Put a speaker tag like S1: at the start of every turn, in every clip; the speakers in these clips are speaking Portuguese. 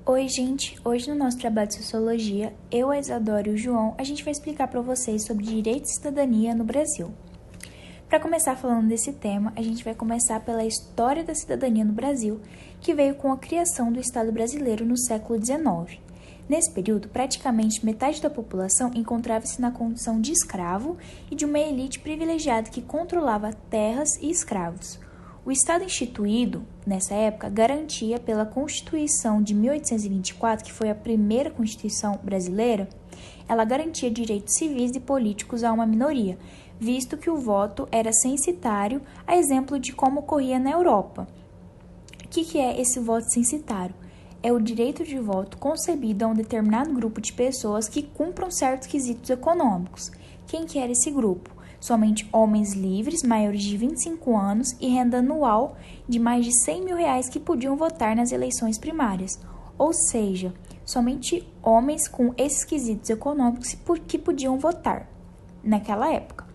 S1: Oi, gente! Hoje no nosso trabalho de Sociologia, eu, a Isadora e o João, a gente vai explicar para vocês sobre direitos e cidadania no Brasil. Para começar falando desse tema, a gente vai começar pela história da cidadania no Brasil, que veio com a criação do Estado brasileiro no século XIX. Nesse período, praticamente metade da população encontrava-se na condição de escravo e de uma elite privilegiada que controlava terras e escravos. O Estado instituído, nessa época, garantia pela Constituição de 1824, que foi a primeira Constituição brasileira, ela garantia direitos civis e políticos a uma minoria, visto que o voto era censitário, a exemplo de como ocorria na Europa. O que é esse voto censitário? É o direito de voto concedido a um determinado grupo de pessoas que cumpram certos quesitos econômicos. Quem que era esse grupo? Somente homens livres, maiores de 25 anos e renda anual de mais de R$100 mil que podiam votar nas eleições primárias. Ou seja, somente homens com esses quesitos econômicos que podiam votar naquela época.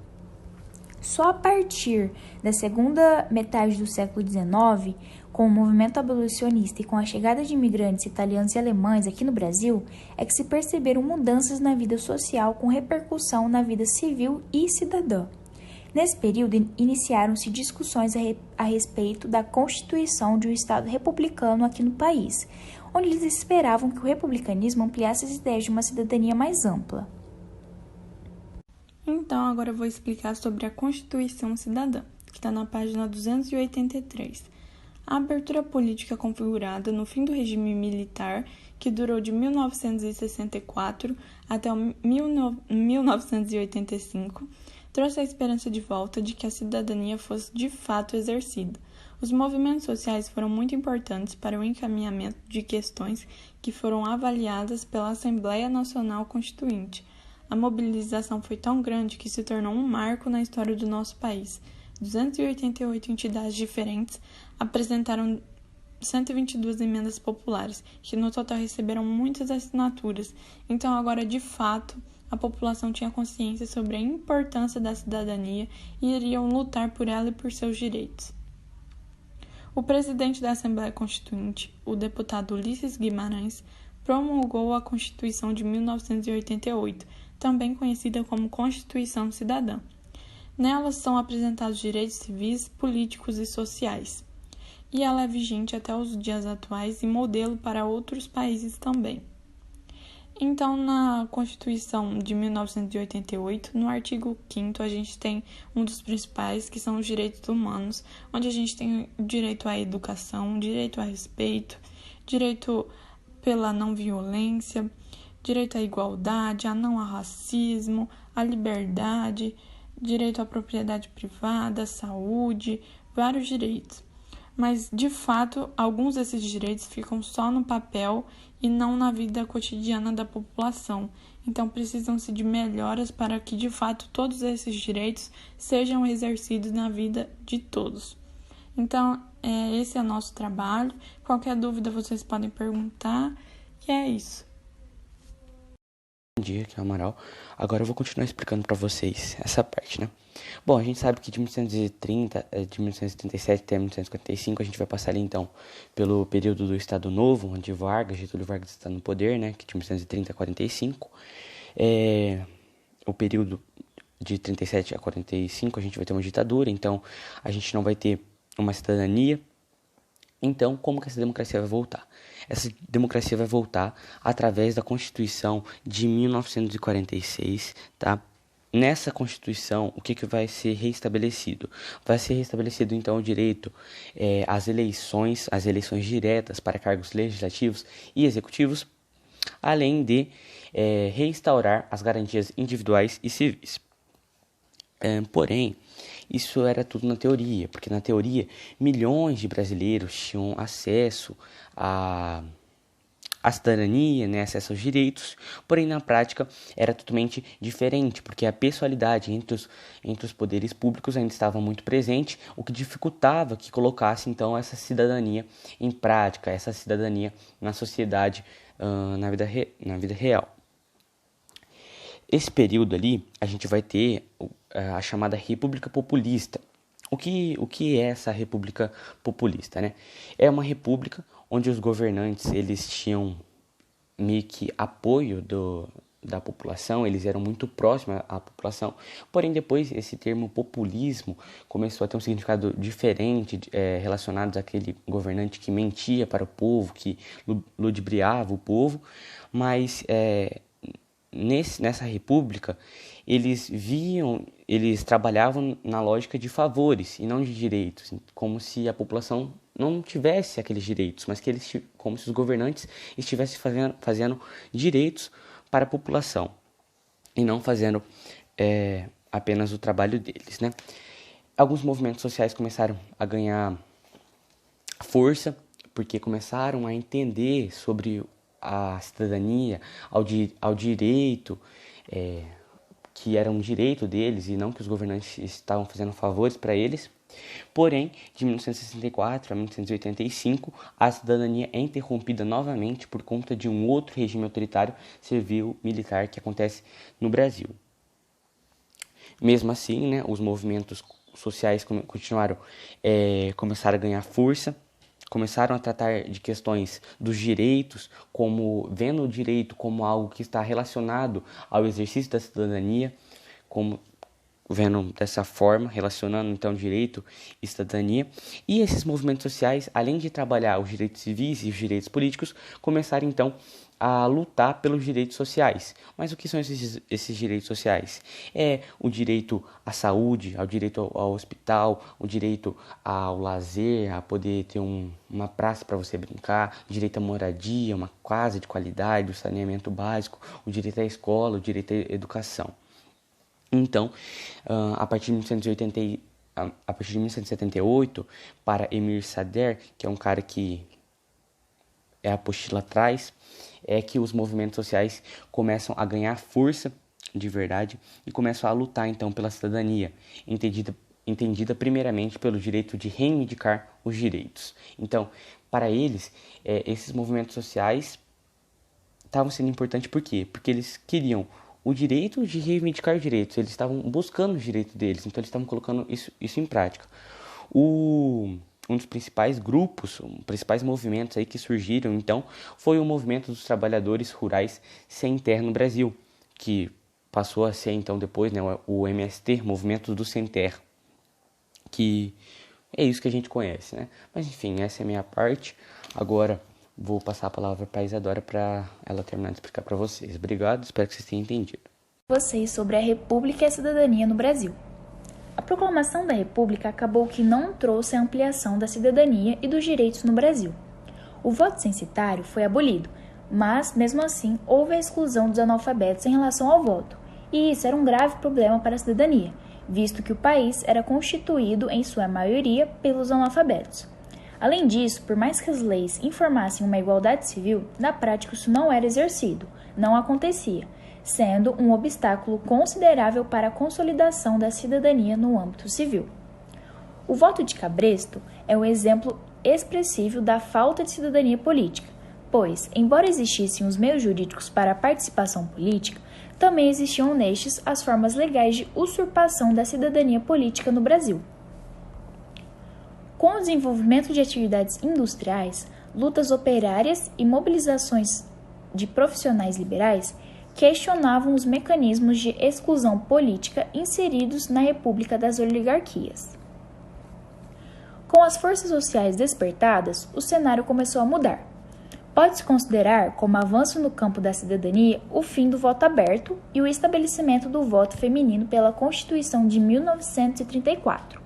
S1: Só a partir da segunda metade do século XIX, com o movimento abolicionista e com a chegada de imigrantes italianos e alemães aqui no Brasil, é que se perceberam mudanças na vida social com repercussão na vida civil e cidadã. Nesse período, iniciaram-se discussões a respeito da constituição de um Estado republicano aqui no país, onde eles esperavam que o republicanismo ampliasse as ideias de uma cidadania mais ampla.
S2: Então, agora eu vou explicar sobre a Constituição Cidadã, que está na página 283. A abertura política configurada no fim do regime militar, que durou de 1964 até 1985, trouxe a esperança de volta de que a cidadania fosse de fato exercida. Os movimentos sociais foram muito importantes para o encaminhamento de questões que foram avaliadas pela Assembleia Nacional Constituinte. A mobilização foi tão grande que se tornou um marco na história do nosso país. 288 entidades diferentes apresentaram 122 emendas populares, que no total receberam muitas assinaturas. Então, agora, de fato, a população tinha consciência sobre a importância da cidadania e iriam lutar por ela e por seus direitos. O presidente da Assembleia Constituinte, o deputado Ulisses Guimarães, promulgou a Constituição de 1988, também conhecida como Constituição Cidadã. Nela são apresentados direitos civis, políticos e sociais. E ela é vigente até os dias atuais e modelo para outros países também. Então, na Constituição de 1988, no artigo 5º, a gente tem um dos principais, que são os direitos humanos, onde a gente tem o direito à educação, direito a respeito, direito pela não violência, direito à igualdade, a não ao racismo, à liberdade, direito à propriedade privada, à saúde, vários direitos. Mas, de fato, alguns desses direitos ficam só no papel e não na vida cotidiana da população. Então, precisam-se de melhoras para que, de fato, todos esses direitos sejam exercidos na vida de todos. Então, esse é o nosso trabalho. Qualquer dúvida, vocês podem perguntar. E é isso.
S3: Bom dia, aqui é o Amaral. Agora eu vou continuar explicando para vocês essa parte, né? Bom, a gente sabe que de 1937 até 1955 a gente vai passar ali, então, pelo período do Estado Novo, onde Getúlio Vargas está no poder, né? Que de 1930 a 45. O período de 37 a 45 a gente vai ter uma ditadura, então a gente não vai ter uma cidadania. Então, como que essa democracia vai voltar? Essa democracia vai voltar através da Constituição de 1946, tá? Nessa Constituição, o que vai ser reestabelecido? Vai ser reestabelecido, então, o direito às eleições diretas para cargos legislativos e executivos, além de restaurar as garantias individuais e civis. Porém, isso era tudo na teoria, porque na teoria milhões de brasileiros tinham acesso à cidadania, né, acesso aos direitos, porém na prática era totalmente diferente, porque a pessoalidade entre os poderes públicos ainda estava muito presente, o que dificultava que colocasse então essa cidadania em prática, essa cidadania na sociedade, na vida real. Esse período ali, a gente vai ter a chamada República Populista. O que é essa República Populista, né? É uma república onde os governantes eles tinham meio que apoio da população, eles eram muito próximos à população, porém depois esse termo populismo começou a ter um significado diferente relacionado àquele governante que mentia para o povo, que ludibriava o povo, mas nessa república eles trabalhavam na lógica de favores e não de direitos, como se a população não tivesse aqueles direitos, mas como se os governantes estivessem fazendo direitos para a população e não fazendo apenas o trabalho deles, né? Alguns movimentos sociais começaram a ganhar força porque começaram a entender sobre a cidadania, ao direito, que era um direito deles e não que os governantes estavam fazendo favores para eles. Porém, de 1964 a 1985, a cidadania é interrompida novamente por conta de um outro regime autoritário civil-militar que acontece no Brasil. Mesmo assim, né, os movimentos sociais começaram a ganhar força, começaram a tratar de questões dos direitos, vendo o direito como algo que está relacionado ao exercício da cidadania, vendo dessa forma, relacionando então direito e cidadania. E esses movimentos sociais, além de trabalhar os direitos civis e os direitos políticos, começaram então a lutar pelos direitos sociais. Mas o que são esses direitos sociais? É o direito à saúde, ao direito ao hospital, o direito ao lazer, a poder ter uma praça para você brincar, o direito à moradia, uma casa de qualidade, o saneamento básico, o direito à escola, o direito à educação. Então, a partir de 1978, para Emir Sader, que é um cara que a apostila atrás, é que os movimentos sociais começam a ganhar força de verdade e começam a lutar então pela cidadania, entendida primeiramente pelo direito de reivindicar os direitos. Então, para eles, esses movimentos sociais estavam sendo importantes por quê? Porque eles queriam o direito de reivindicar direitos, eles estavam buscando os direitos deles, então eles estavam colocando isso em prática. Um dos principais grupos, principais movimentos aí que surgiram, então, foi o movimento dos trabalhadores rurais sem terra no Brasil, que passou a ser, então, depois, né, o MST, Movimento do Sem Terra, que é isso que a gente conhece, né? Mas, enfim, essa é a minha parte. Agora, vou passar a palavra para a Isadora para ela terminar de explicar para vocês. Obrigado, espero que vocês tenham entendido.
S1: Vocês sobre a República e a cidadania no Brasil. A proclamação da República acabou que não trouxe a ampliação da cidadania e dos direitos no Brasil. O voto censitário foi abolido, mas, mesmo assim, houve a exclusão dos analfabetos em relação ao voto, e isso era um grave problema para a cidadania, visto que o país era constituído, em sua maioria, pelos analfabetos. Além disso, por mais que as leis informassem uma igualdade civil, na prática isso não era exercido, não acontecia, sendo um obstáculo considerável para a consolidação da cidadania no âmbito civil. O voto de cabresto é um exemplo expressivo da falta de cidadania política, pois, embora existissem os meios jurídicos para a participação política, também existiam nestes as formas legais de usurpação da cidadania política no Brasil. Com o desenvolvimento de atividades industriais, lutas operárias e mobilizações de profissionais liberais questionavam os mecanismos de exclusão política inseridos na República das Oligarquias. Com as forças sociais despertadas, o cenário começou a mudar. Pode-se considerar como avanço no campo da cidadania o fim do voto aberto e o estabelecimento do voto feminino pela Constituição de 1934.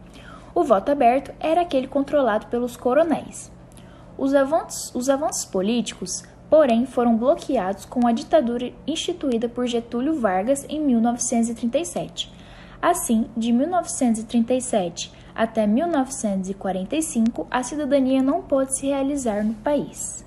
S1: O voto aberto era aquele controlado pelos coronéis. Os avanços políticos, porém, foram bloqueados com a ditadura instituída por Getúlio Vargas em 1937. Assim, de 1937 até 1945, a cidadania não pôde se realizar no país.